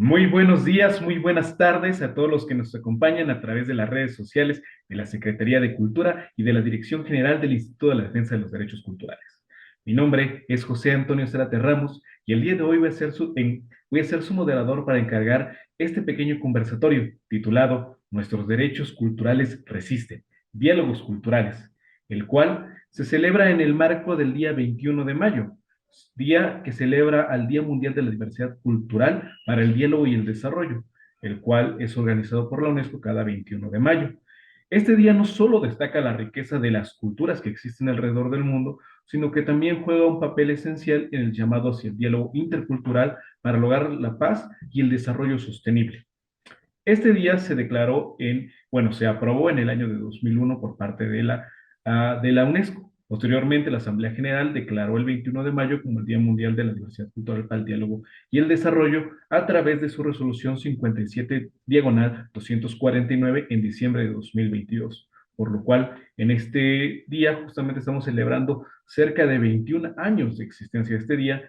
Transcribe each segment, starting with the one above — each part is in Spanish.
Muy buenos días, muy buenas tardes a todos los que nos acompañan a través de las redes sociales de la Secretaría de Cultura y de la Dirección General del Instituto de la Defensa de los Derechos Culturales. Mi nombre es José Antonio Zárate Ramos y el día de hoy voy a ser su moderador para encargar este pequeño conversatorio titulado Nuestros Derechos Culturales Resisten, Diálogos Culturales, el cual se celebra en el marco del día 21 de mayo, día que celebra al Día Mundial de la Diversidad Cultural para el Diálogo y el Desarrollo, el cual es organizado por la UNESCO cada 21 de mayo. Este día no solo destaca la riqueza de las culturas que existen alrededor del mundo, sino que también juega un papel esencial en el llamado hacia el diálogo intercultural para lograr la paz y el desarrollo sostenible. Este día se aprobó en el año de 2001 por parte de la UNESCO. Posteriormente, la Asamblea General declaró el 21 de mayo como el Día Mundial de la Diversidad Cultural para el Diálogo y el Desarrollo a través de su resolución 57 diagonal 249 en diciembre de 2022. Por lo cual, en este día justamente estamos celebrando cerca de 21 años de existencia de este día,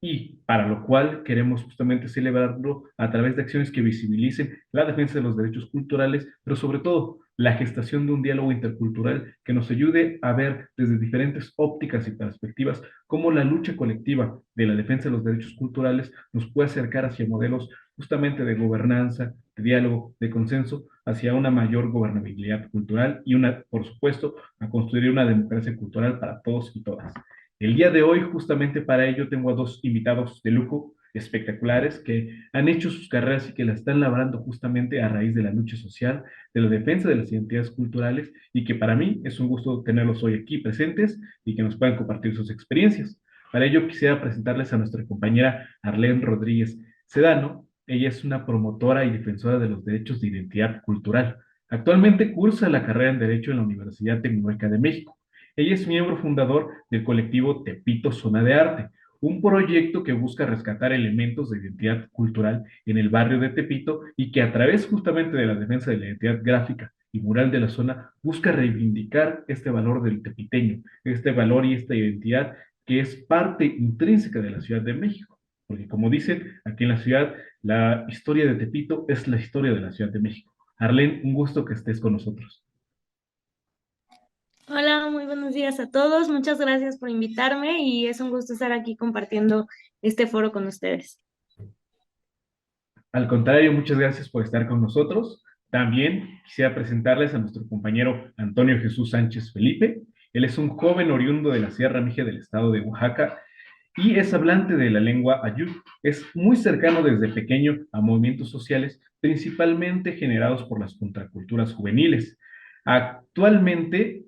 y para lo cual queremos justamente celebrarlo a través de acciones que visibilicen la defensa de los derechos culturales, pero sobre todo la gestación de un diálogo intercultural que nos ayude a ver desde diferentes ópticas y perspectivas cómo la lucha colectiva de la defensa de los derechos culturales nos puede acercar hacia modelos justamente de gobernanza, de diálogo, de consenso, hacia una mayor gobernabilidad cultural y por supuesto, a construir una democracia cultural para todos y todas. El día de hoy, justamente para ello, tengo a dos invitados de lujo espectaculares que han hecho sus carreras y que la están labrando justamente a raíz de la lucha social, de la defensa de las identidades culturales y que para mí es un gusto tenerlos hoy aquí presentes y que nos puedan compartir sus experiencias. Para ello quisiera presentarles a nuestra compañera Arlene Rodríguez Sedano. Ella es una promotora y defensora de los derechos de identidad cultural. Actualmente cursa la carrera en Derecho en la Universidad Tecnológica de México. Ella es miembro fundador del colectivo Tepito Zona de Arte, un proyecto que busca rescatar elementos de identidad cultural en el barrio de Tepito y que a través justamente de la defensa de la identidad gráfica y mural de la zona busca reivindicar este valor del tepiteño, este valor y esta identidad que es parte intrínseca de la Ciudad de México. Porque como dicen, aquí en la ciudad, la historia de Tepito es la historia de la Ciudad de México. Arlene, un gusto que estés con nosotros. Hola, muy buenos días a todos. Muchas gracias por invitarme y es un gusto estar aquí compartiendo este foro con ustedes. Al contrario, muchas gracias por estar con nosotros. También quisiera presentarles a nuestro compañero Antonio Jesús Sánchez Felipe. Él es un joven oriundo de la Sierra Mije del estado de Oaxaca y es hablante de la lengua ayú. Es muy cercano desde pequeño a movimientos sociales, principalmente generados por las contraculturas juveniles. Actualmente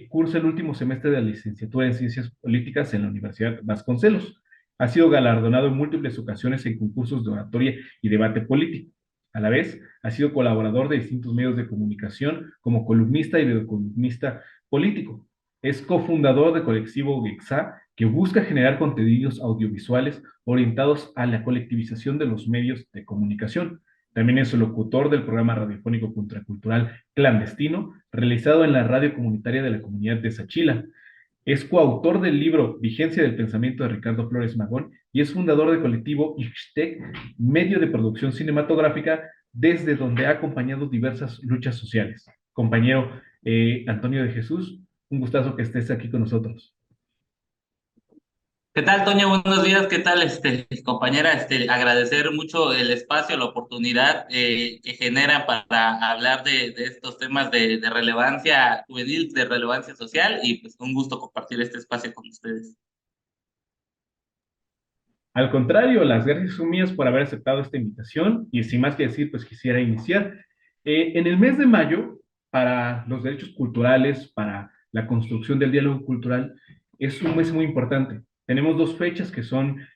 cursa el último semestre de la licenciatura en Ciencias Políticas en la Universidad Vasconcelos. Ha sido galardonado en múltiples ocasiones en concursos de oratoria y debate político. A la vez, ha sido colaborador de distintos medios de comunicación como columnista y videocolumnista político. Es cofundador de colectivo GEXA, que busca generar contenidos audiovisuales orientados a la colectivización de los medios de comunicación. También es el locutor del programa radiofónico contracultural Clandestino, realizado en la radio comunitaria de la comunidad de Sachila. Es coautor del libro Vigencia del Pensamiento de Ricardo Flores Magón y es fundador del colectivo Ixtec, medio de producción cinematográfica, desde donde ha acompañado diversas luchas sociales. Compañero Antonio de Jesús, un gustazo que estés aquí con nosotros. ¿Qué tal, Toño? Buenos días. ¿Qué tal, compañera? Agradecer mucho el espacio, la oportunidad que generan para hablar de estos temas de relevancia juvenil, de relevancia social, y pues un gusto compartir este espacio con ustedes. Al contrario, las gracias son mías por haber aceptado esta invitación y sin más que decir, pues quisiera iniciar. En el mes de mayo, para los derechos culturales, para la construcción del diálogo cultural, es un mes muy importante. Tenemos dos fechas que están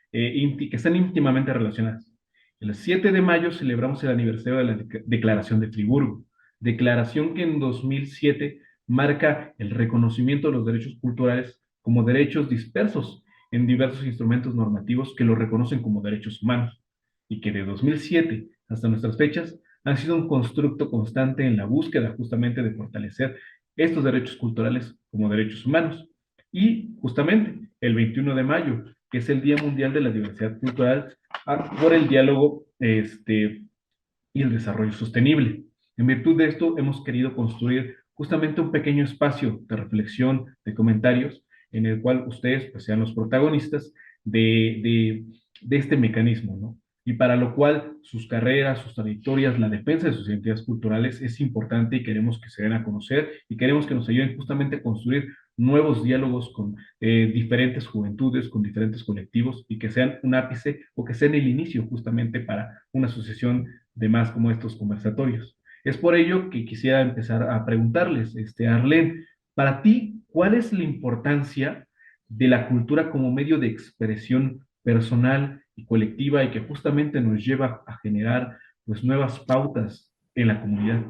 íntimamente relacionadas. El 7 de mayo celebramos el aniversario de la Declaración de Friburgo, declaración que en 2007 marca el reconocimiento de los derechos culturales como derechos dispersos en diversos instrumentos normativos que lo reconocen como derechos humanos y que de 2007 hasta nuestras fechas han sido un constructo constante en la búsqueda justamente de fortalecer estos derechos culturales como derechos humanos. Y justamente el 21 de mayo, que es el Día Mundial de la Diversidad Cultural, por el diálogo y el desarrollo sostenible. En virtud de esto, hemos querido construir justamente un pequeño espacio de reflexión, de comentarios, en el cual ustedes pues, sean los protagonistas de este mecanismo, ¿no? Y para lo cual sus carreras, sus trayectorias, la defensa de sus identidades culturales es importante y queremos que se den a conocer y queremos que nos ayuden justamente a construir nuevos diálogos con diferentes juventudes, con diferentes colectivos y que sean un ápice o que sean el inicio justamente para una asociación de más como estos conversatorios. Es por ello que quisiera empezar a preguntarles, Arlene, para ti, ¿cuál es la importancia de la cultura como medio de expresión personal y colectiva y que justamente nos lleva a generar pues nuevas pautas en la comunidad?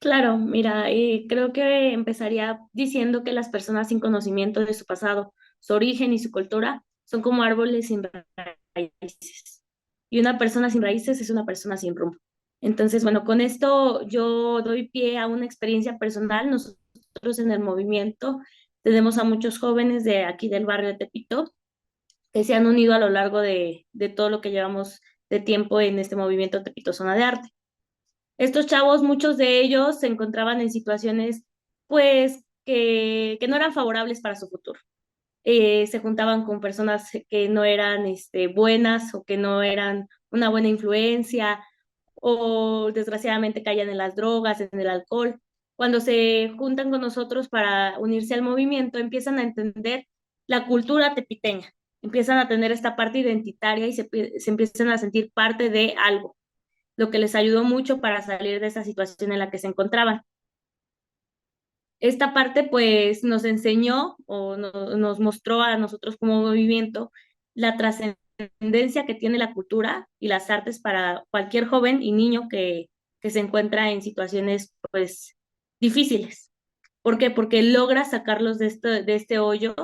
Claro, mira, creo que empezaría diciendo que las personas sin conocimiento de su pasado, su origen y su cultura son como árboles sin raíces. Y una persona sin raíces es una persona sin rumbo. Entonces, bueno, con esto yo doy pie a una experiencia personal. Nosotros en el movimiento tenemos a muchos jóvenes de aquí del barrio de Tepito que se han unido a lo largo de todo lo que llevamos de tiempo en este movimiento Tepito Zona de Arte. Estos chavos, muchos de ellos se encontraban en situaciones, pues, que no eran favorables para su futuro. Se juntaban con personas que no eran buenas o que no eran una buena influencia o desgraciadamente caían en las drogas, en el alcohol. Cuando se juntan con nosotros para unirse al movimiento, empiezan a entender la cultura tepiteña, empiezan a tener esta parte identitaria y se empiezan a sentir parte de algo, lo que les ayudó mucho para salir de esa situación en la que se encontraban. Esta parte pues nos enseñó o nos mostró a nosotros como movimiento la trascendencia que tiene la cultura y las artes para cualquier joven y niño que se encuentra en situaciones pues difíciles. ¿Por qué? Porque logra sacarlos de este hoyo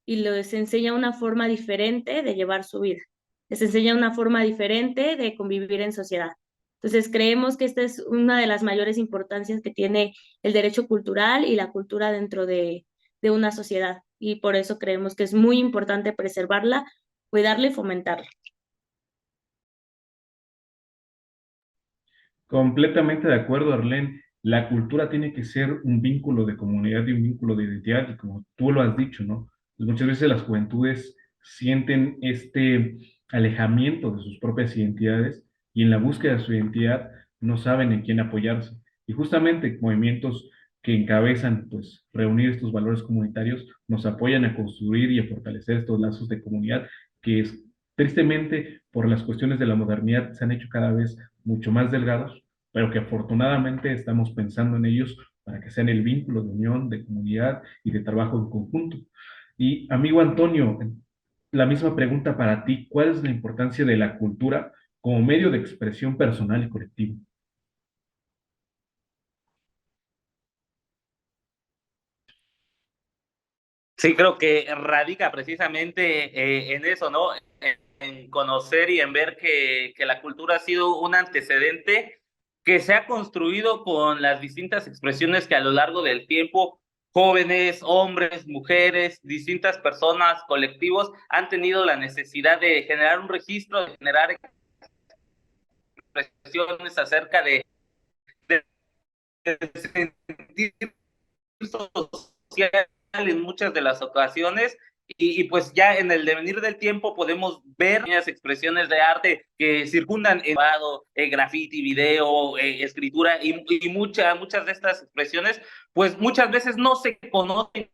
y les enseña una forma diferente de llevar su vida. Les enseña una forma diferente de convivir en sociedad. Entonces, creemos que esta es una de las mayores importancias que tiene el derecho cultural y la cultura dentro de una sociedad. Y por eso creemos que es muy importante preservarla, cuidarla y fomentarla. Completamente de acuerdo, Arlene. La cultura tiene que ser un vínculo de comunidad y un vínculo de identidad, y como tú lo has dicho, ¿no? Pues muchas veces las juventudes sienten este alejamiento de sus propias identidades y en la búsqueda de su identidad no saben en quién apoyarse. Y justamente movimientos que encabezan, pues, reunir estos valores comunitarios nos apoyan a construir y a fortalecer estos lazos de comunidad que es, tristemente, por las cuestiones de la modernidad, se han hecho cada vez mucho más delgados, pero que afortunadamente estamos pensando en ellos para que sean el vínculo de unión, de comunidad y de trabajo en conjunto. Y amigo Antonio, la misma pregunta para ti, ¿cuál es la importancia de la cultura como medio de expresión personal y colectiva? Sí, creo que radica precisamente en eso, ¿no? En conocer y en ver que la cultura ha sido un antecedente que se ha construido con las distintas expresiones que a lo largo del tiempo jóvenes, hombres, mujeres, distintas personas, colectivos han tenido la necesidad de generar un registro, de generar expresiones acerca de sentir social en muchas de las ocasiones y pues ya en el devenir del tiempo podemos ver las expresiones de arte que circundan en graffiti, video, escritura y muchas de estas expresiones pues muchas veces no se conocen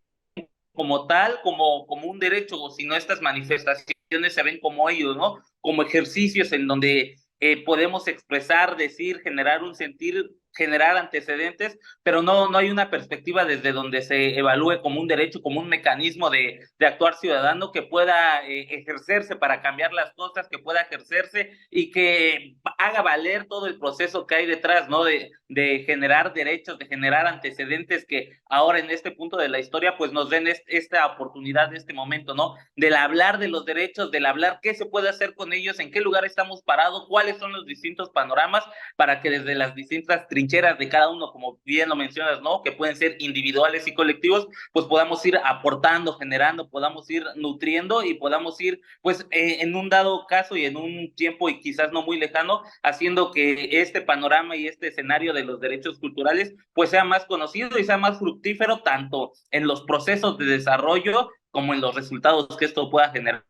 como tal, como un derecho, sino estas manifestaciones se ven como ellos, ¿no? Como ejercicios en donde podemos expresar, decir, generar un sentir, generar antecedentes, pero no hay una perspectiva desde donde se evalúe como un derecho, como un mecanismo de actuar ciudadano que pueda ejercerse para cambiar las cosas, que pueda ejercerse y que haga valer todo el proceso que hay detrás, ¿no? De generar derechos, de generar antecedentes que ahora en este punto de la historia pues nos den esta oportunidad, este momento, ¿no? Del hablar de los derechos, del hablar qué se puede hacer con ellos, en qué lugar estamos parados, cuáles son los distintos panoramas para que desde las distintas trincheras trincheras de cada uno, como bien lo mencionas, ¿no? Que pueden ser individuales y colectivos, pues podamos ir aportando, generando, podamos ir nutriendo y podamos ir, pues, en un dado caso y en un tiempo y quizás no muy lejano, haciendo que este panorama y este escenario de los derechos culturales, pues, sea más conocido y sea más fructífero, tanto en los procesos de desarrollo como en los resultados que esto pueda generar.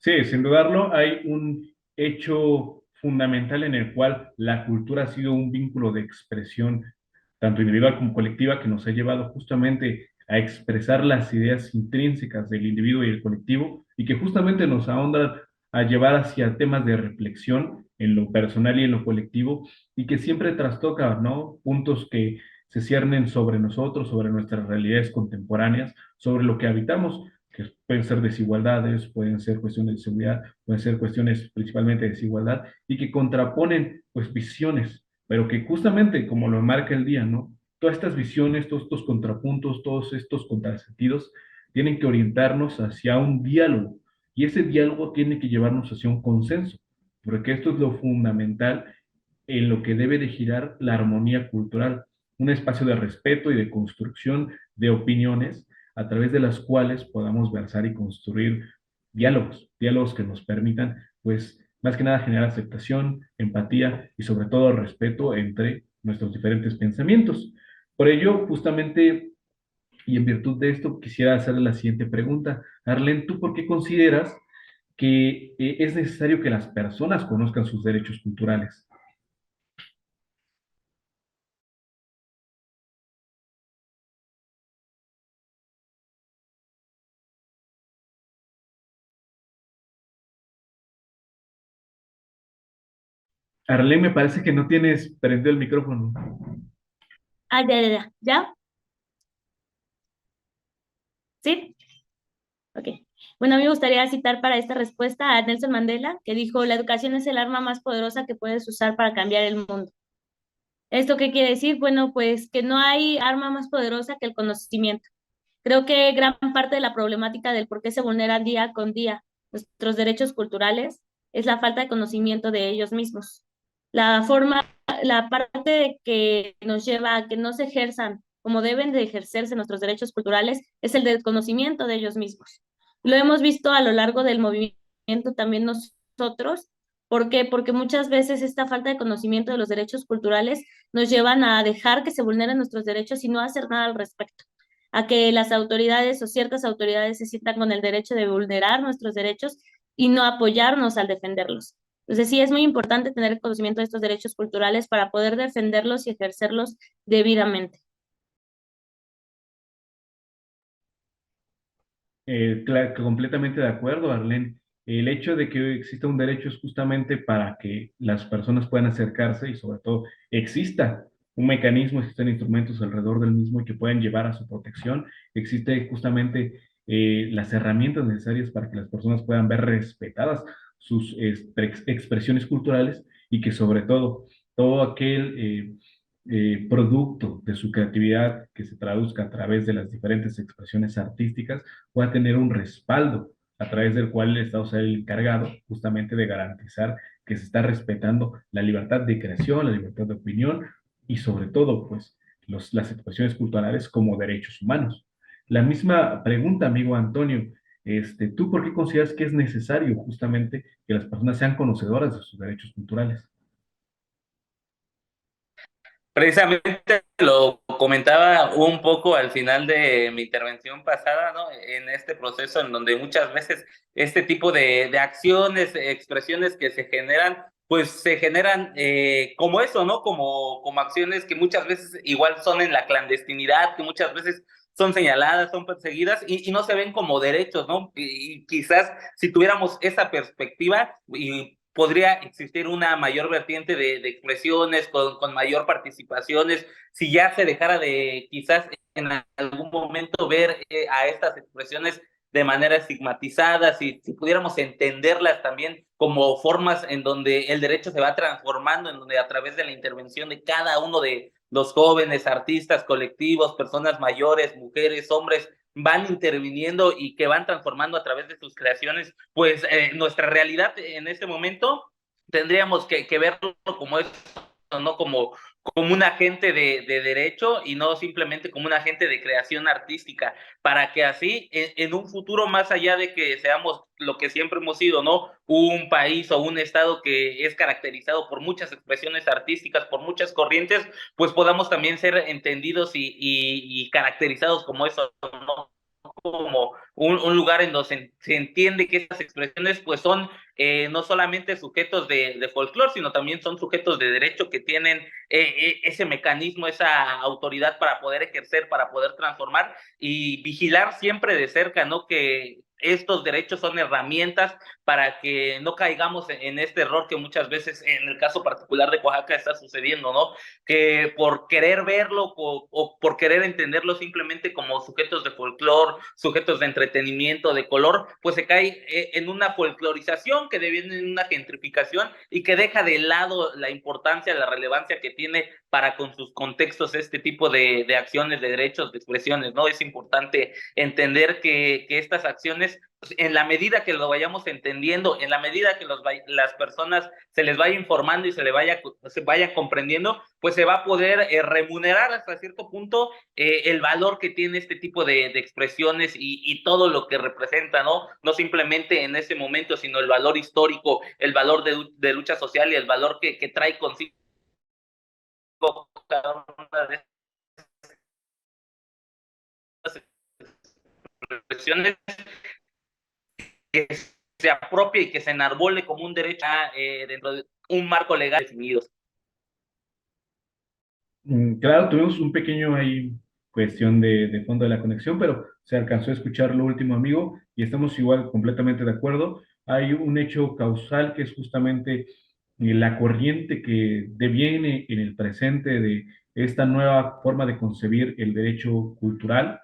Sí, sin dudarlo, hay un hecho fundamental en el cual la cultura ha sido un vínculo de expresión, tanto individual como colectiva, que nos ha llevado justamente a expresar las ideas intrínsecas del individuo y el colectivo, y que justamente nos ahonda a llevar hacia temas de reflexión en lo personal y en lo colectivo, y que siempre trastoca, ¿no? Puntos que se ciernen sobre nosotros, sobre nuestras realidades contemporáneas, sobre lo que habitamos, que pueden ser desigualdades, pueden ser cuestiones de seguridad, pueden ser cuestiones principalmente de desigualdad, y que contraponen pues visiones, pero que justamente como lo marca el día, ¿no? Todas estas visiones, todos estos contrapuntos, todos estos contrasentidos, tienen que orientarnos hacia un diálogo, y ese diálogo tiene que llevarnos hacia un consenso, porque esto es lo fundamental en lo que debe de girar la armonía cultural, un espacio de respeto y de construcción de opiniones a través de las cuales podamos versar y construir diálogos que nos permitan, pues, más que nada generar aceptación, empatía y sobre todo respeto entre nuestros diferentes pensamientos. Por ello, justamente, y en virtud de esto, quisiera hacerle la siguiente pregunta. Arlen, ¿tú por qué consideras que es necesario que las personas conozcan sus derechos culturales? Arlen, me parece que no tienes prendido el micrófono. Ah, ya, ¿sí? Ok. Bueno, a mí me gustaría citar para esta respuesta a Nelson Mandela, que dijo, la educación es el arma más poderosa que puedes usar para cambiar el mundo. ¿Esto qué quiere decir? Bueno, pues que no hay arma más poderosa que el conocimiento. Creo que gran parte de la problemática del por qué se vulneran día con día nuestros derechos culturales es la falta de conocimiento de ellos mismos. La forma, la parte que nos lleva a que no se ejerzan como deben de ejercerse nuestros derechos culturales es el desconocimiento de ellos mismos. Lo hemos visto a lo largo del movimiento también nosotros. ¿Por qué? Porque muchas veces esta falta de conocimiento de los derechos culturales nos llevan a dejar que se vulneren nuestros derechos y no hacer nada al respecto, a que las autoridades o ciertas autoridades se sientan con el derecho de vulnerar nuestros derechos y no apoyarnos al defenderlos. Entonces sí es muy importante tener el conocimiento de estos derechos culturales para poder defenderlos y ejercerlos debidamente. Completamente de acuerdo, Arlen. El hecho de que exista un derecho es justamente para que las personas puedan acercarse y sobre todo exista un mecanismo, existen instrumentos alrededor del mismo que puedan llevar a su protección. Existe justamente las herramientas necesarias para que las personas puedan ver respetadas sus expresiones culturales y que sobre todo aquel producto de su creatividad que se traduzca a través de las diferentes expresiones artísticas pueda tener un respaldo a través del cual el Estado sea el encargado justamente de garantizar que se está respetando la libertad de creación, la libertad de opinión y sobre todo, pues, las expresiones culturales como derechos humanos. La misma pregunta, amigo Antonio, ¿tú por qué consideras que es necesario justamente que las personas sean conocedoras de sus derechos culturales? Precisamente lo comentaba un poco al final de mi intervención pasada, ¿no? En este proceso en donde muchas veces este tipo de acciones, expresiones que se generan, pues se generan como eso, ¿no? Como acciones que muchas veces igual son en la clandestinidad, que muchas veces son señaladas, son perseguidas y no se ven como derechos, ¿no? Y quizás si tuviéramos esa perspectiva y podría existir una mayor vertiente de expresiones con mayor participaciones, si ya se dejara de quizás en algún momento ver a estas expresiones de manera estigmatizada, si pudiéramos entenderlas también como formas en donde el derecho se va transformando, en donde a través de la intervención de cada uno de los jóvenes, artistas, colectivos, personas mayores, mujeres, hombres, van interviniendo y que van transformando a través de sus creaciones, pues nuestra realidad en este momento tendríamos que verlo como eso, ¿no? Como un agente de derecho y no simplemente como un agente de creación artística, para que así en un futuro, más allá de que seamos lo que siempre hemos sido, ¿no? Un país o un estado que es caracterizado por muchas expresiones artísticas, por muchas corrientes, pues podamos también ser entendidos y caracterizados como eso, ¿no? Como un lugar en donde se entiende que estas expresiones pues son no solamente sujetos de folclore, sino también son sujetos de derecho que tienen ese mecanismo, esa autoridad para poder ejercer, para poder transformar y vigilar siempre de cerca, ¿no? Que estos derechos son herramientas para que no caigamos en este error que muchas veces en el caso particular de Oaxaca está sucediendo, ¿no? Que por querer verlo o por querer entenderlo simplemente como sujetos de folclore, sujetos de entretenimiento, de color, pues se cae en una folclorización que deviene en una gentrificación y que deja de lado la importancia, la relevancia que tiene para con sus contextos este tipo de acciones, de derechos, de expresiones, ¿no? Es importante entender que estas acciones, pues, en la medida que lo vayamos entendiendo, en la medida que las personas se les vaya informando y se vayan comprendiendo, pues se va a poder remunerar hasta cierto punto el valor que tiene este tipo de expresiones y todo lo que representa, ¿no? No simplemente en ese momento, sino el valor histórico, el valor de lucha social y el valor que trae consigo cada una de estas expresiones, que se apropie y que se enarbole como un derecho dentro de un marco legal definido. Claro, tuvimos un pequeño ahí cuestión de fondo de la conexión, pero se alcanzó a escuchar lo último, amigo, y estamos igual completamente de acuerdo. Hay un hecho causal que es justamente la corriente que deviene en el presente de esta nueva forma de concebir el derecho cultural.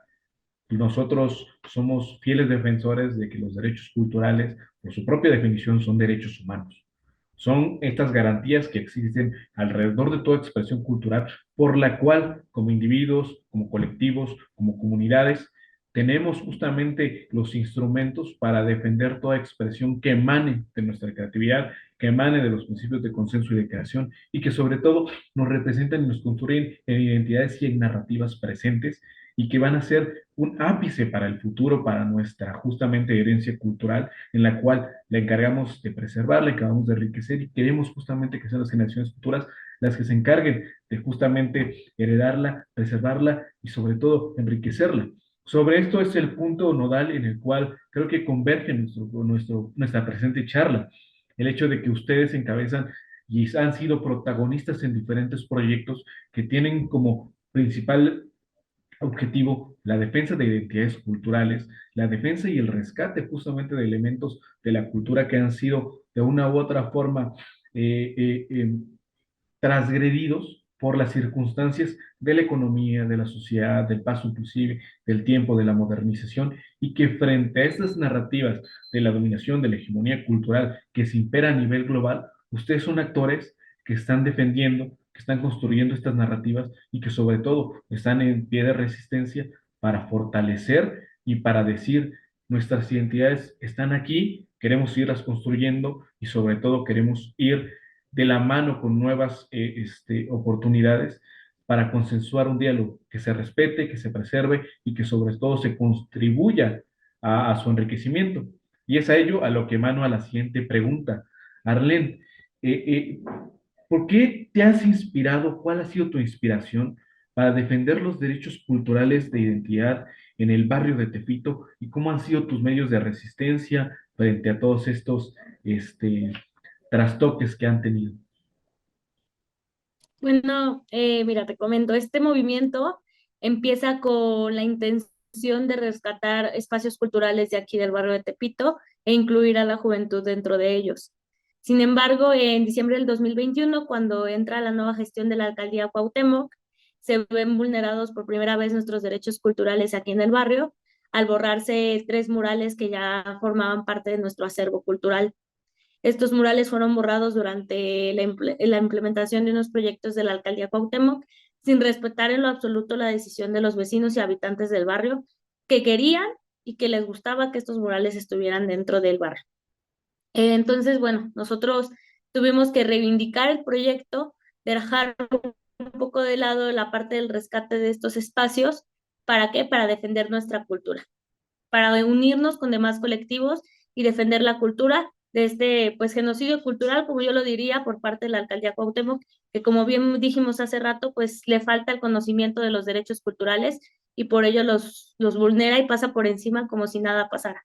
Nosotros somos fieles defensores de que los derechos culturales, por su propia definición, son derechos humanos. Son estas garantías que existen alrededor de toda expresión cultural por la cual, como individuos, como colectivos, como comunidades, tenemos justamente los instrumentos para defender toda expresión que emane de nuestra creatividad, que emane de los principios de consenso y de creación, y que sobre todo nos representan y nos construyen en identidades y en narrativas presentes y que van a ser un ápice para el futuro, para nuestra justamente herencia cultural, en la cual le encargamos de preservar, le encargamos de enriquecer y queremos justamente que sean las generaciones futuras las que se encarguen de justamente heredarla, preservarla y sobre todo enriquecerla. Sobre esto es el punto nodal en el cual creo que converge nuestra presente charla. El hecho de que ustedes encabezan y han sido protagonistas en diferentes proyectos que tienen como principal objetivo la defensa de identidades culturales, la defensa y el rescate justamente de elementos de la cultura que han sido de una u otra forma eh, eh, eh, transgredidos por las circunstancias de la economía, de la sociedad, del paso inclusive del tiempo, de la modernización, y que frente a estas narrativas de la dominación, de la hegemonía cultural que se impera a nivel global, ustedes son actores que están defendiendo, que están construyendo estas narrativas y que sobre todo están en pie de resistencia para fortalecer y para decir nuestras identidades están aquí, queremos irlas construyendo y sobre todo queremos ir de la mano con nuevas oportunidades para consensuar un diálogo que se respete, que se preserve y que sobre todo se contribuya a su enriquecimiento. Y es a ello a lo que mano a la siguiente pregunta. Arlene, eh, eh, ¿por qué te has inspirado? ¿Cuál ha sido tu inspiración para defender los derechos culturales de identidad en el barrio de Tepito y cómo han sido tus medios de resistencia frente a todos estos este, trastoques que han tenido? Bueno, mira, te comento, este movimiento empieza con la intención de rescatar espacios culturales de aquí del barrio de Tepito e incluir a la juventud dentro de ellos. Sin embargo, en diciembre del 2021, cuando entra la nueva gestión de la alcaldía Cuauhtémoc, se ven vulnerados por primera vez nuestros derechos culturales aquí en el barrio, al borrarse 3 murales que ya formaban parte de nuestro acervo cultural. Estos murales fueron borrados durante la implementación de unos proyectos de la alcaldía Cuauhtémoc, sin respetar en lo absoluto la decisión de los vecinos y habitantes del barrio que querían y que les gustaba que estos murales estuvieran dentro del barrio. Entonces, bueno, nosotros tuvimos que reivindicar el proyecto, dejar un poco de lado la parte del rescate de estos espacios. ¿Para qué? Para defender nuestra cultura, para unirnos con demás colectivos y defender la cultura de este pues genocidio cultural, como yo lo diría, por parte de la alcaldía Cuauhtémoc, que como bien dijimos hace rato, pues le falta el conocimiento de los derechos culturales y por ello los vulnera y pasa por encima como si nada pasara.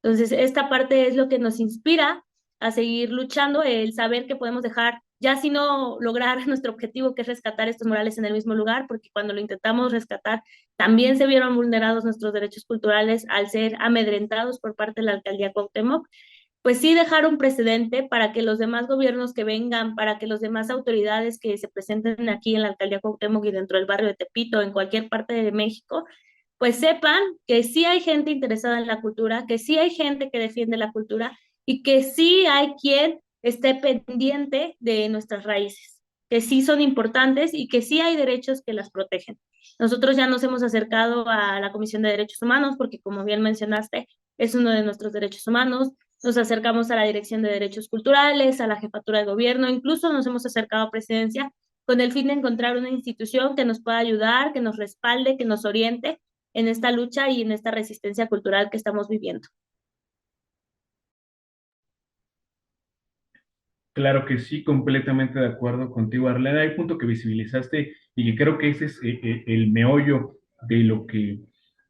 Entonces, esta parte es lo que nos inspira a seguir luchando, el saber que podemos dejar, ya si no lograr nuestro objetivo, que es rescatar estos murales en el mismo lugar, porque cuando lo intentamos rescatar, también se vieron vulnerados nuestros derechos culturales al ser amedrentados por parte de la alcaldía Cuauhtémoc, pues sí dejar un precedente para que los demás gobiernos que vengan, para que los demás autoridades que se presenten aquí en la alcaldía Cuauhtémoc y dentro del barrio de Tepito, en cualquier parte de México, pues sepan que sí hay gente interesada en la cultura, que sí hay gente que defiende la cultura y que sí hay quien esté pendiente de nuestras raíces, que sí son importantes y que sí hay derechos que las protegen. Nosotros ya nos hemos acercado a la Comisión de Derechos Humanos porque, como bien mencionaste, es uno de nuestros derechos humanos. Nos acercamos a la Dirección de Derechos Culturales, a la Jefatura de Gobierno, incluso nos hemos acercado a Presidencia con el fin de encontrar una institución que nos pueda ayudar, que nos respalde, que nos oriente en esta lucha y en esta resistencia cultural que estamos viviendo. Claro que sí, completamente de acuerdo contigo, Arlena. Hay un punto que visibilizaste y que creo que ese es el meollo de lo que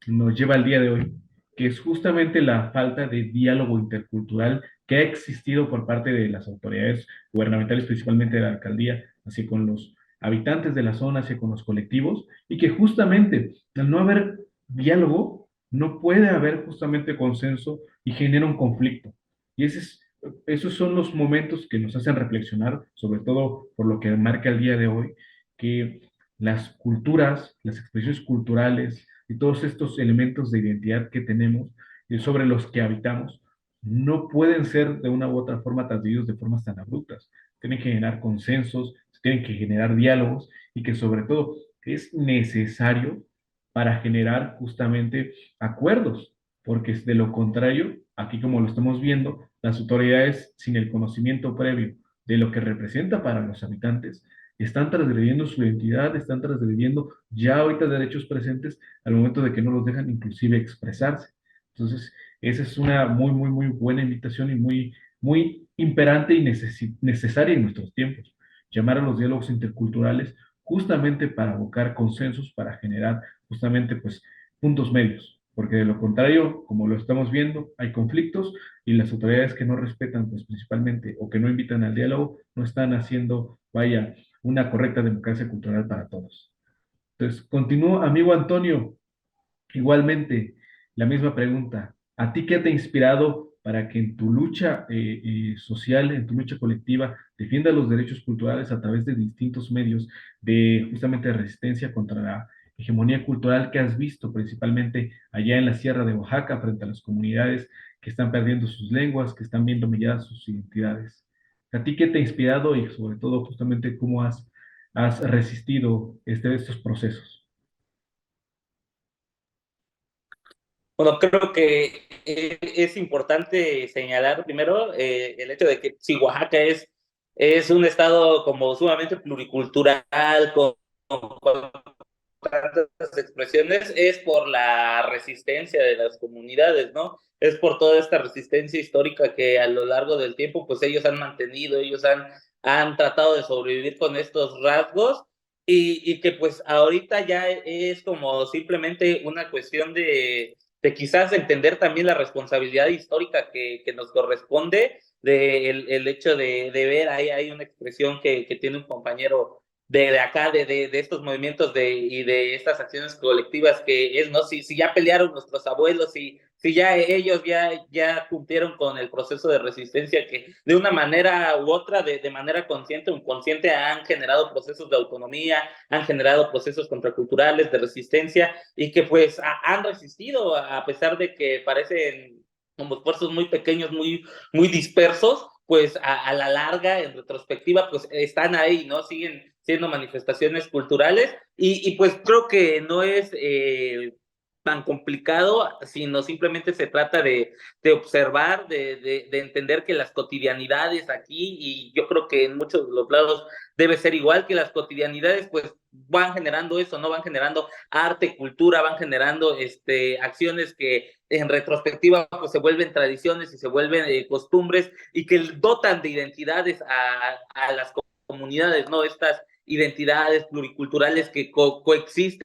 nos lleva al día de hoy, que es justamente la falta de diálogo intercultural que ha existido por parte de las autoridades gubernamentales, principalmente de la alcaldía, así con los habitantes de la zona, así con los colectivos, y que justamente al no haber diálogo, no puede haber justamente consenso y genera un conflicto. Y ese es esos son los momentos que nos hacen reflexionar, sobre todo por lo que marca el día de hoy, que las culturas, las expresiones culturales y todos estos elementos de identidad que tenemos y sobre los que habitamos, no pueden ser de una u otra forma transmitidos de formas tan abruptas. Tienen que generar consensos, tienen que generar diálogos y que sobre todo es necesario para generar justamente acuerdos, porque de lo contrario, aquí como lo estamos viendo, las autoridades sin el conocimiento previo de lo que representa para los habitantes, están transgrediendo su identidad, están transgrediendo ya ahorita derechos presentes al momento de que no los dejan inclusive expresarse. Entonces, esa es una muy, muy, muy buena invitación y muy, muy imperante y necesaria en nuestros tiempos. Llamar a los diálogos interculturales justamente para buscar consensos, para generar justamente pues puntos medios, porque de lo contrario, como lo estamos viendo, hay conflictos y las autoridades que no respetan, pues principalmente, o que no invitan al diálogo, no están haciendo, vaya, una correcta democracia cultural para todos. Entonces, continúo, amigo Antonio, igualmente, la misma pregunta. ¿A ti qué te ha inspirado para que en tu lucha social, en tu lucha colectiva, defiendas los derechos culturales a través de distintos medios de justamente resistencia contra la hegemonía cultural que has visto principalmente allá en la Sierra de Oaxaca frente a las comunidades que están perdiendo sus lenguas, que están viendo humilladas sus identidades? ¿A ti qué te ha inspirado y sobre todo justamente cómo has resistido estos procesos? Bueno, creo que es importante señalar primero el hecho de que si Oaxaca es un estado como sumamente pluricultural, con tantas expresiones, es por la resistencia de las comunidades, ¿no? Es por toda esta resistencia histórica que a lo largo del tiempo, pues ellos han mantenido, han tratado de sobrevivir con estos rasgos y que pues ahorita ya es como simplemente una cuestión de quizás entender también la responsabilidad histórica que nos corresponde, el hecho de ver, ahí hay una expresión que tiene un compañero de acá, de estos movimientos y de estas acciones colectivas que es, ¿no? Si ya pelearon nuestros abuelos, si ya ellos ya cumplieron con el proceso de resistencia que de una manera u otra, de manera consciente o inconsciente, han generado procesos de autonomía, han generado procesos contraculturales de resistencia y que pues han resistido a pesar de que parecen como esfuerzos muy pequeños, muy dispersos, pues a la larga, en retrospectiva, pues están ahí, ¿no? Siguen siendo manifestaciones culturales y pues creo que no es tan complicado, sino simplemente se trata de observar, de entender que las cotidianidades aquí, y yo creo que en muchos de los lados debe ser igual, que las cotidianidades pues van generando eso, ¿no? Van generando arte, cultura, van generando acciones que en retrospectiva pues se vuelven tradiciones y se vuelven costumbres y que dotan de identidades a las comunidades, ¿no? Estas identidades pluriculturales que coexisten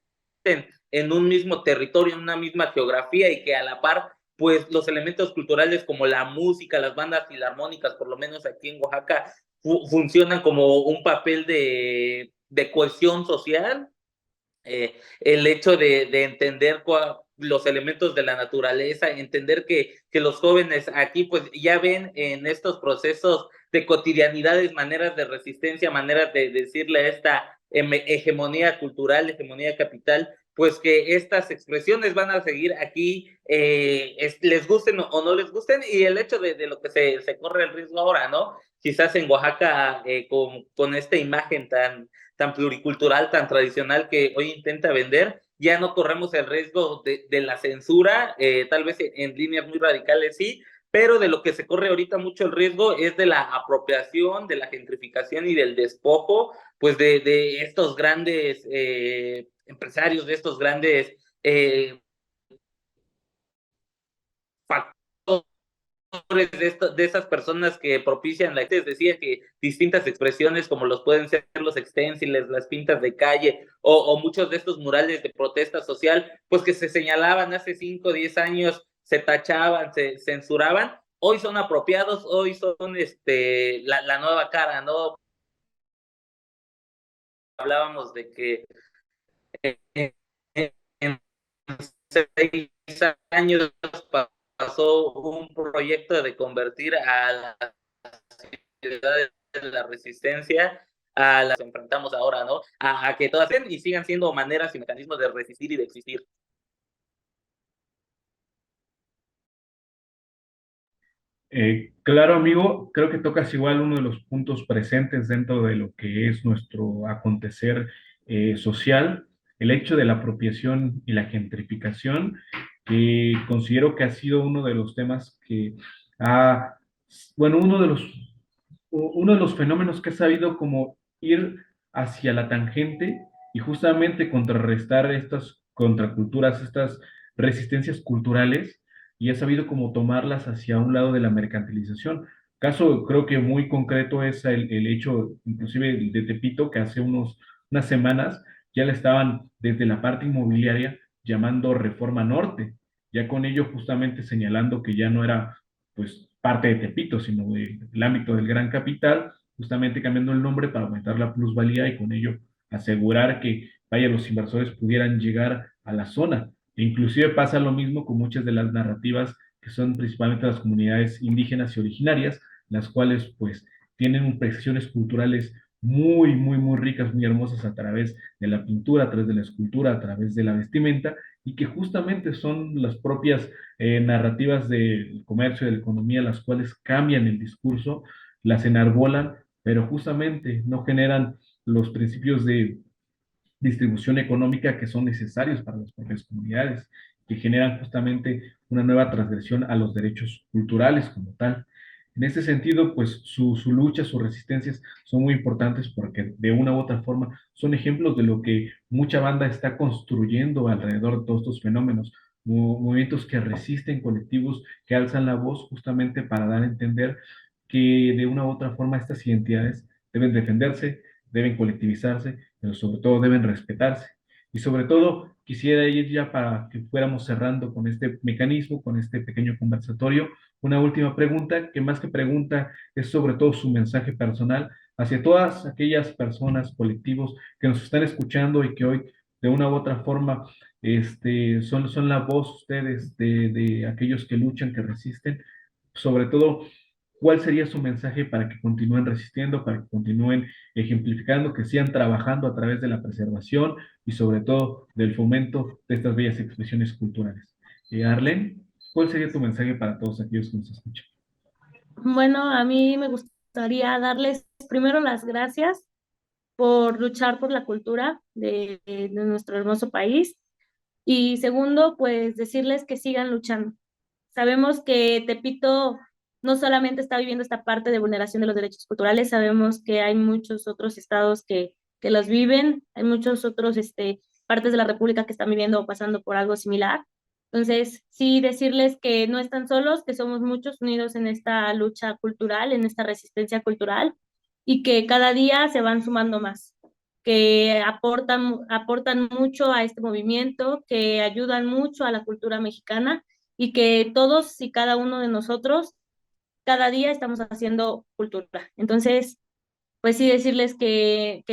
en un mismo territorio, en una misma geografía y que a la par, pues los elementos culturales como la música, las bandas filarmónicas, por lo menos aquí en Oaxaca, funcionan como un papel de cohesión social. El hecho de entender los elementos de la naturaleza, entender que los jóvenes aquí pues ya ven en estos procesos de cotidianidades maneras de resistencia, maneras de decirle a esta hegemonía cultural, hegemonía capital, pues que estas expresiones van a seguir aquí, les gusten o no les gusten, y el hecho de lo que se corre el riesgo ahora, ¿no? Quizás en Oaxaca, con esta imagen tan pluricultural, tan tradicional que hoy intenta vender, ya no corremos el riesgo de la censura, tal vez en líneas muy radicales sí, pero de lo que se corre ahorita mucho el riesgo es de la apropiación, de la gentrificación y del despojo, pues de estos grandes empresarios, de estos grandes factores de esas personas que propician les decía que distintas expresiones como los pueden ser los extensiles, las pintas de calle o muchos de estos murales de protesta social, pues que se señalaban hace 5 o 10 años, se tachaban, se censuraban, hoy son apropiados, hoy son la nueva cara, ¿no? Hablábamos de que en 6 años pasó un proyecto de convertir a la ciudades de la resistencia a las que enfrentamos ahora, ¿no? A que todas sean y sigan siendo maneras y mecanismos de resistir y de existir. Claro, amigo, creo que tocas igual uno de los puntos presentes dentro de lo que es nuestro acontecer social, el hecho de la apropiación y la gentrificación, que considero que ha sido uno de los temas que ha, bueno, uno de los fenómenos que ha sabido como ir hacia la tangente y justamente contrarrestar estas contraculturas, estas resistencias culturales y ha sabido como tomarlas hacia un lado de la mercantilización. Caso creo que muy concreto es el hecho inclusive de Tepito, que hace unas semanas ya le estaban desde la parte inmobiliaria llamando Reforma Norte, ya con ello justamente señalando que ya no era pues parte de Tepito, sino del ámbito del gran capital, justamente cambiando el nombre para aumentar la plusvalía y con ello asegurar que vaya los inversores pudieran llegar a la zona. E inclusive pasa lo mismo con muchas de las narrativas que son principalmente las comunidades indígenas y originarias, las cuales pues tienen impresiones culturales muy, muy, muy ricas, muy hermosas a través de la pintura, a través de la escultura, a través de la vestimenta, y que justamente son las propias narrativas del comercio y de la economía las cuales cambian el discurso, las enarbolan, pero justamente no generan los principios de distribución económica que son necesarios para las propias comunidades, que generan justamente una nueva transgresión a los derechos culturales como tal. En este sentido, pues su lucha, sus resistencias son muy importantes porque de una u otra forma son ejemplos de lo que mucha banda está construyendo alrededor de todos estos fenómenos, movimientos que resisten, colectivos que alzan la voz justamente para dar a entender que de una u otra forma estas identidades deben defenderse, deben colectivizarse, pero sobre todo deben respetarse. Y sobre todo, quisiera ir ya para que fuéramos cerrando con este mecanismo, con este pequeño conversatorio, una última pregunta, que más que pregunta es sobre todo su mensaje personal hacia todas aquellas personas, colectivos que nos están escuchando y que hoy de una u otra forma son la voz ustedes de aquellos que luchan, que resisten, sobre todo ¿cuál sería su mensaje para que continúen resistiendo, para que continúen ejemplificando, que sigan trabajando a través de la preservación y sobre todo del fomento de estas bellas expresiones culturales? Arlene, ¿cuál sería tu mensaje para todos aquellos que nos escuchan? Bueno, a mí me gustaría darles primero las gracias por luchar por la cultura de nuestro hermoso país. Y segundo, pues decirles que sigan luchando. Sabemos que Tepito no solamente está viviendo esta parte de vulneración de los derechos culturales, sabemos que hay muchos otros estados que los viven, hay muchos otros partes de la República que están viviendo o pasando por algo similar. Entonces, sí decirles que no están solos, que somos muchos unidos en esta lucha cultural, en esta resistencia cultural, y que cada día se van sumando más, que aportan mucho a este movimiento, que ayudan mucho a la cultura mexicana y que todos y cada uno de nosotros cada día estamos haciendo cultura. Entonces, pues sí decirles que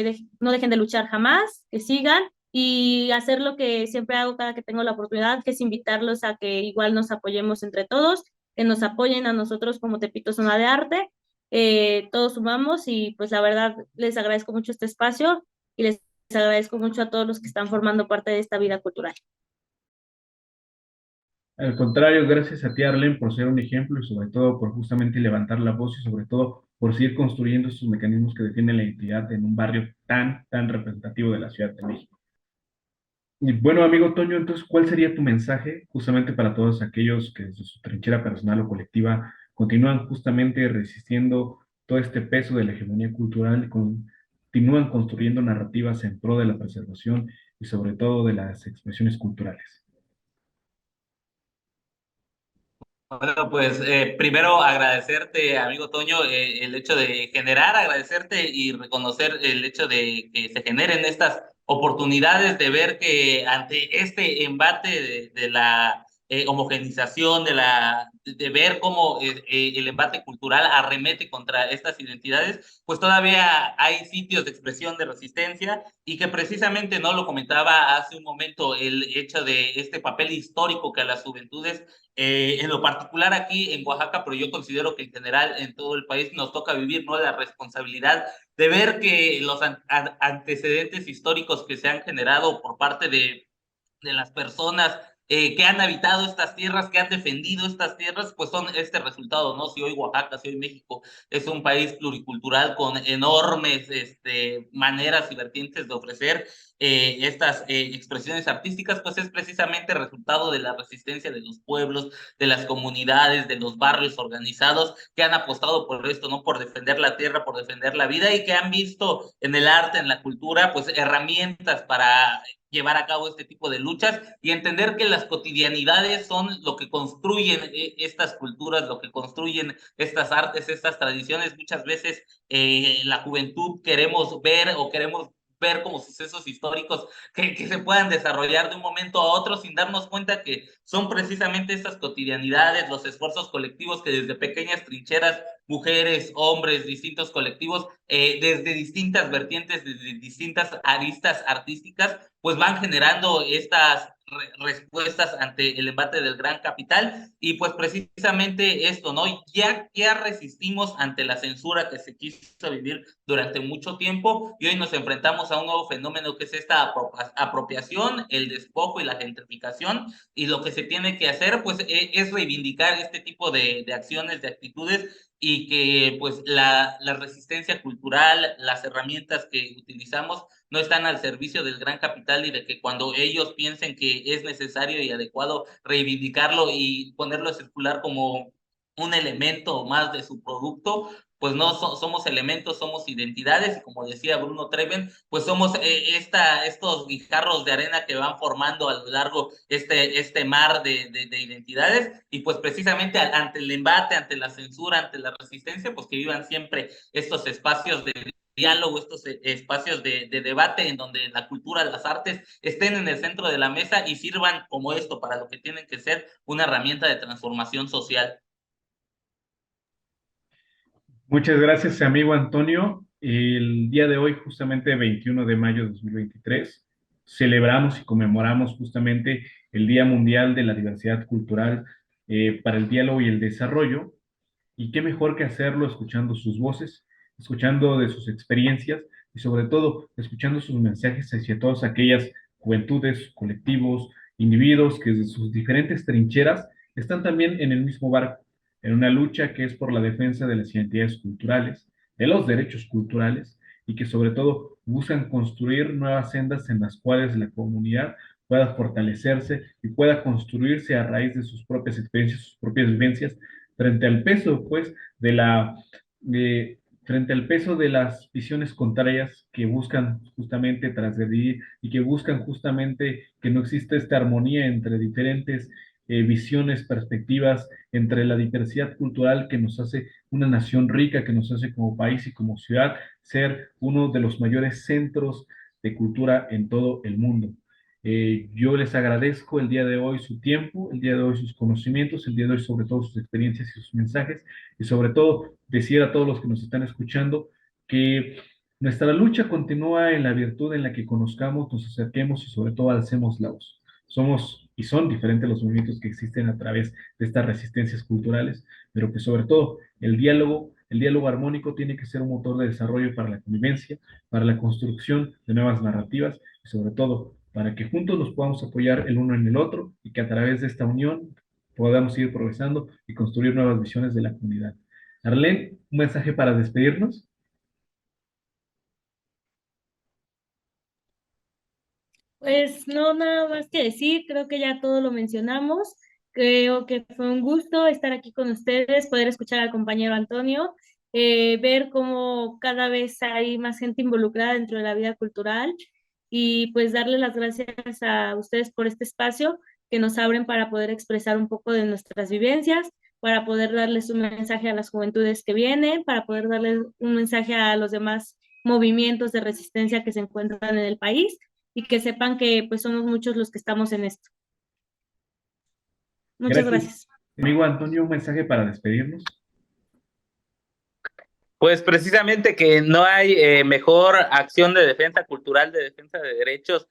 no dejen de luchar jamás, que sigan y hacer lo que siempre hago cada que tengo la oportunidad, que es invitarlos a que igual nos apoyemos entre todos, que nos apoyen a nosotros como Tepito Zona de Arte. Todos sumamos y pues la verdad les agradezco mucho este espacio y les agradezco mucho a todos los que están formando parte de esta vida cultural. Al contrario, gracias a ti, Arlen, por ser un ejemplo y sobre todo por justamente levantar la voz y sobre todo por seguir construyendo estos mecanismos que defienden la identidad en un barrio tan representativo de la Ciudad de México. Y bueno, amigo Toño, entonces, ¿cuál sería tu mensaje justamente para todos aquellos que desde su trinchera personal o colectiva continúan justamente resistiendo todo este peso de la hegemonía cultural, continúan construyendo narrativas en pro de la preservación y sobre todo de las expresiones culturales? Bueno, pues primero agradecerte, amigo Toño, el hecho de generar, agradecerte y reconocer el hecho de que se generen estas oportunidades de ver que ante este embate de la homogenización, de ver cómo el embate cultural arremete contra estas identidades, pues todavía hay sitios de expresión de resistencia y que precisamente, no lo comentaba hace un momento, el hecho de este papel histórico que a las juventudes en lo particular aquí en Oaxaca, pero yo considero que en general en todo el país nos toca vivir, ¿no?, la responsabilidad de ver que los antecedentes históricos que se han generado por parte de las personas que han habitado estas tierras, que han defendido estas tierras, pues son este resultado, ¿no? Si hoy Oaxaca, si hoy México es un país pluricultural con enormes maneras y vertientes de ofrecer estas expresiones artísticas, pues es precisamente resultado de la resistencia de los pueblos, de las comunidades, de los barrios organizados que han apostado por esto, ¿no? Por defender la tierra, por defender la vida y que han visto en el arte, en la cultura, pues herramientas para llevar a cabo este tipo de luchas y entender que las cotidianidades son lo que construyen estas culturas, lo que construyen estas artes, estas tradiciones. Muchas veces la juventud queremos ver o queremos ver como sucesos históricos que se puedan desarrollar de un momento a otro sin darnos cuenta que son precisamente estas cotidianidades, los esfuerzos colectivos que desde pequeñas trincheras, mujeres, hombres, distintos colectivos, desde distintas vertientes, desde distintas aristas artísticas, pues van generando estas respuestas ante el embate del gran capital y pues precisamente esto, ¿no? Ya resistimos ante la censura que se quiso vivir durante mucho tiempo y hoy nos enfrentamos a un nuevo fenómeno que es esta apropiación, el despojo y la gentrificación y lo que se tiene que hacer pues es reivindicar este tipo de acciones, de actitudes y que pues la resistencia cultural, las herramientas que utilizamos no están al servicio del gran capital y de que cuando ellos piensen que es necesario y adecuado reivindicarlo y ponerlo a circular como un elemento más de su producto, pues no somos elementos, somos identidades, y como decía Bruno Treven, pues somos estos guijarros de arena que van formando a lo largo este mar de identidades, y pues precisamente ante el embate, ante la censura, ante la resistencia, pues que vivan siempre estos espacios de diálogo, estos espacios de debate en donde la cultura, las artes estén en el centro de la mesa y sirvan como esto para lo que tienen que ser una herramienta de transformación social. Muchas gracias, amigo Antonio. El día de hoy, justamente 21 de mayo de 2023, celebramos y conmemoramos justamente el Día Mundial de la Diversidad Cultural para el Diálogo y el Desarrollo. Y qué mejor que hacerlo escuchando sus voces, escuchando de sus experiencias y sobre todo escuchando sus mensajes hacia todas aquellas juventudes, colectivos, individuos que desde sus diferentes trincheras están también en el mismo barco, en una lucha que es por la defensa de las identidades culturales, de los derechos culturales y que sobre todo buscan construir nuevas sendas en las cuales la comunidad pueda fortalecerse y pueda construirse a raíz de sus propias experiencias, sus propias vivencias, frente al peso, pues, de, frente al peso de las visiones contrarias que buscan justamente transgredir y que buscan justamente que no exista esta armonía entre diferentes visiones, perspectivas, entre la diversidad cultural que nos hace una nación rica, que nos hace como país y como ciudad ser uno de los mayores centros de cultura en todo el mundo. Yo les agradezco el día de hoy su tiempo, el día de hoy sus conocimientos, el día de hoy sobre todo sus experiencias y sus mensajes, y sobre todo decir a todos los que nos están escuchando que nuestra lucha continúa en la virtud en la que conozcamos, nos acerquemos y sobre todo alcemos la voz. Somos y son diferentes los movimientos que existen a través de estas resistencias culturales, pero que sobre todo el diálogo armónico tiene que ser un motor de desarrollo para la convivencia, para la construcción de nuevas narrativas y sobre todo para que juntos nos podamos apoyar el uno en el otro y que a través de esta unión podamos ir progresando y construir nuevas visiones de la comunidad. Arlene, un mensaje para despedirnos. Pues no, nada más que decir, creo que ya todo lo mencionamos. Creo que fue un gusto estar aquí con ustedes, poder escuchar al compañero Antonio, ver cómo cada vez hay más gente involucrada dentro de la vida cultural y pues darle las gracias a ustedes por este espacio que nos abren para poder expresar un poco de nuestras vivencias, para poder darles un mensaje a las juventudes que vienen, para poder darles un mensaje a los demás movimientos de resistencia que se encuentran en el país y que sepan que pues somos muchos los que estamos en esto. Muchas Gracias. gracias. Amigo Antonio, un mensaje para despedirnos. Pues precisamente que no hay mejor acción de defensa cultural, de defensa de derechos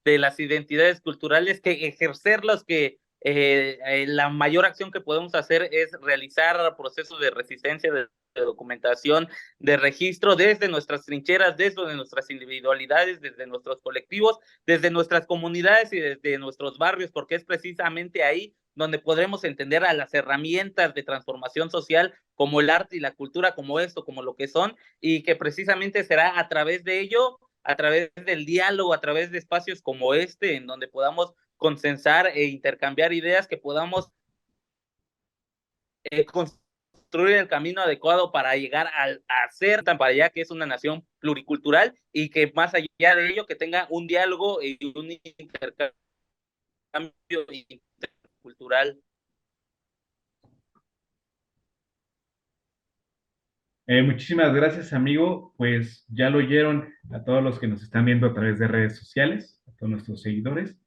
de las identidades culturales que ejercerlos, que la mayor acción que podemos hacer es realizar procesos de resistencia, de documentación, de registro desde nuestras trincheras, desde nuestras individualidades, desde nuestros colectivos, desde nuestras comunidades y desde nuestros barrios, porque es precisamente ahí donde podremos entender a las herramientas de transformación social como el arte y la cultura, como esto, como lo que son, y que precisamente será a través de ello, a través del diálogo, a través de espacios como este, en donde podamos consensar e intercambiar ideas, que podamos construir el camino adecuado para llegar a ser tan para allá que es una nación pluricultural y que más allá de ello que tenga un diálogo y un intercambio intercultural. Muchísimas gracias, amigo. Pues ya lo oyeron a todos los que nos están viendo a través de redes sociales, a todos nuestros seguidores.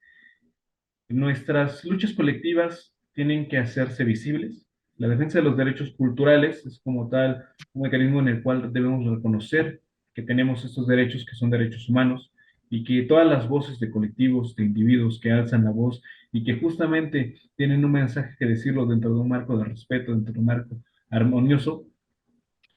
Nuestras luchas colectivas tienen que hacerse visibles. La defensa de los derechos culturales es como tal un mecanismo en el cual debemos reconocer que tenemos estos derechos que son derechos humanos y que todas las voces de colectivos, de individuos que alzan la voz y que justamente tienen un mensaje que decirlo dentro de un marco de respeto, dentro de un marco armonioso,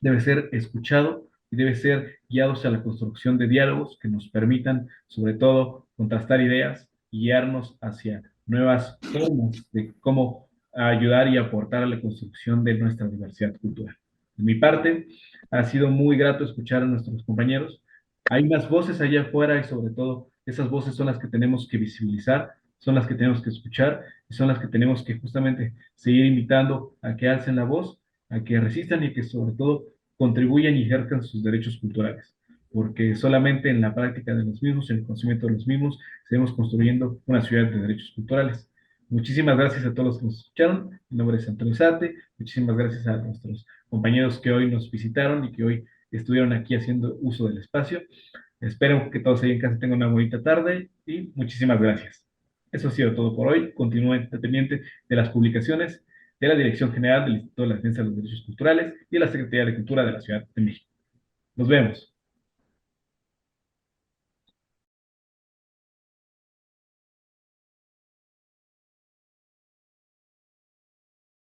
debe ser escuchado y debe ser guiado hacia la construcción de diálogos que nos permitan, sobre todo, contrastar ideas y guiarnos hacia nuevas formas de cómo ayudar y aportar a la construcción de nuestra diversidad cultural. De mi parte, ha sido muy grato escuchar a nuestros compañeros. Hay más voces allá afuera y sobre todo esas voces son las que tenemos que visibilizar, son las que tenemos que escuchar y son las que tenemos que justamente seguir invitando a que alcen la voz, a que resistan y que sobre todo contribuyan y ejerzan sus derechos culturales, porque solamente en la práctica de los mismos, en el conocimiento de los mismos, seguimos construyendo una ciudad de derechos culturales. Muchísimas gracias a todos los que nos escucharon. Mi nombre es Antonio Sate. Muchísimas gracias a nuestros compañeros que hoy nos visitaron y que hoy estuvieron aquí haciendo uso del espacio. Espero que todos ahí en casa tengan una bonita tarde y muchísimas gracias. Eso ha sido todo por hoy. Continúen pendientes de las publicaciones de la Dirección General del Instituto de la Defensa de los Derechos Culturales y de la Secretaría de Cultura de la Ciudad de México. Nos vemos.